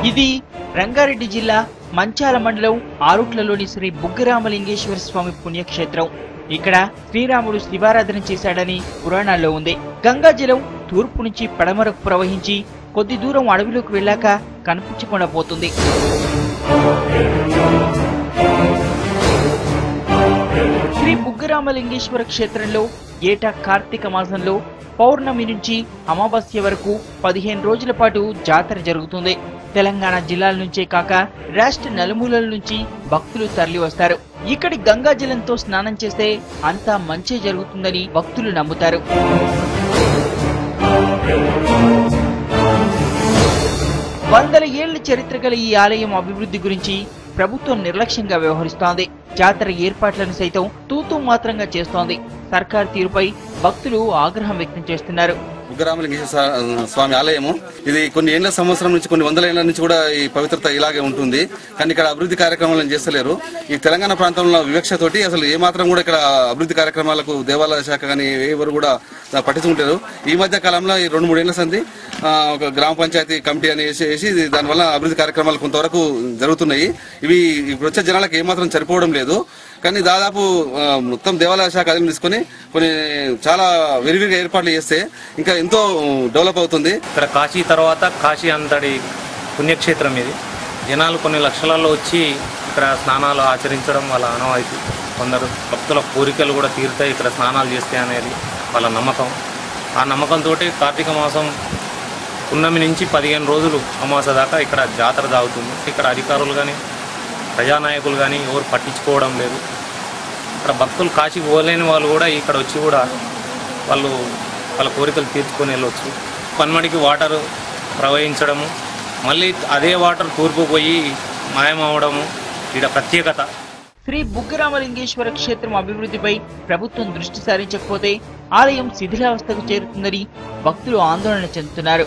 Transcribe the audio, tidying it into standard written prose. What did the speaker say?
ఇది రంగారెడ్డి జిల్లా మంచాల మండలం ఆరుట్లలోని శ్రీ బుగ్గరామలింగేశ్వర స్వామి పుణ్యక్షేత్రం. ఇక్కడ శ్రీరాముడు శివారాధన చేశాడని పురాణాల్లో ఉంది. గంగా జలం తూర్పు నుంచి పడమరకు ప్రవహించి కొద్ది దూరం అడవిలోకి వెళ్ళాక కనిపించకుండా పోతుంది. శ్రీ బుగ్గరామలింగేశ్వర క్షేత్రంలో ఏటా కార్తీక మాసంలో పౌర్ణమి నుంచి అమావాస్య వరకు 15 రోజుల పాటు జాతర జరుగుతుంది. తెలంగాణ జిల్లాల నుంచే కాక రాష్ట్ర నలుమూలల నుంచి భక్తులు తరలి వస్తారు. ఇక్కడి గంగా జలంతో స్నానం చేస్తే అంతా మంచి జరుగుతుందని భక్తులు నమ్ముతారు. వందల ఏళ్ల చరిత్ర గల ఈ ఆలయం అభివృద్ధి గురించి ప్రభుత్వం నిర్లక్ష్యంగా వ్యవహరిస్తోంది. జాతర ఏర్పాట్లను సైతం తూతూ మాత్రంగా చేస్తోంది. సర్కార్ తీరుపై భక్తులు ఆగ్రహం వ్యక్తం చేస్తున్నారు. బుగ్గరామలింగేశ్వర స్వామి ఆలయము ఇది కొన్ని ఏళ్ల సంవత్సరం నుంచి కొన్ని వందల ఏళ్ల నుంచి కూడా ఈ పవిత్రత ఇలాగే ఉంటుంది. కానీ ఇక్కడ అభివృద్ధి కార్యక్రమాలను చేస్తలేరు. ఈ తెలంగాణ ప్రాంతంలో వివక్షతోటి అసలు ఏ మాత్రం కూడా ఇక్కడ అభివృద్ధి కార్యక్రమాలకు దేవాలయ శాఖ కానీ ఎవరు కూడా పట్టించుకుంటారు. ఈ మధ్య కాలంలో ఈ 2-3 ఏళ్ల సంది ఒక గ్రామ పంచాయతీ కమిటీ అని వేసి దానివల్ల అభివృద్ధి కార్యక్రమాలు కొంతవరకు జరుగుతున్నాయి. ఇవి ఇప్పుడు వచ్చే జనాలకు ఏమాత్రం సరిపోవడం లేదు. కానీ దాదాపు మొత్తం దేవాలయ శాఖ అధిని తీసుకొని కొన్ని చాలా విరివిగా ఏర్పాట్లు చేస్తే ఇంకా ఎంతో డెవలప్ అవుతుంది. ఇక్కడ కాశీ తర్వాత కాశీ అంతటి పుణ్యక్షేత్రం ఇది. జనాలు కొన్ని లక్షలలో వచ్చి ఇక్కడ స్నానాలు ఆచరించడం వాళ్ళ ఆనవాయితీ. కొందరు భక్తుల కోరికలు కూడా తీరుతాయి ఇక్కడ స్నానాలు చేస్తే అనేది వాళ్ళ నమ్మకం. ఆ నమ్మకంతో కార్తీక మాసం పున్నమి నుంచి 15 రోజులు అమావాస్య దాకా ఇక్కడ జాతర సాగుతుంది. ఇక్కడ అధికారులు కానీ ప్రజానాయకులు కానీ ఎవరు పట్టించుకోవడం లేదు. ఇక్కడ భక్తులు కాశీ పోలేని వాళ్ళు కూడా ఇక్కడ వచ్చి కూడా వాళ్ళ కోరికలు తీర్చుకొని వెళ్ళవచ్చు. పన్మడికి వాటర్ ప్రవహించడము, మళ్ళీ అదే వాటర్ తూర్పు పోయి మాయమవడము ఇక్కడ ప్రత్యేకత. శ్రీ బుగ్గరామలింగేశ్వర క్షేత్రం అభివృద్ధిపై ప్రభుత్వం దృష్టి సారించకపోతే ఆలయం శిథిలావస్థకు చేరుతుందని భక్తులు ఆందోళన చెందుతున్నారు.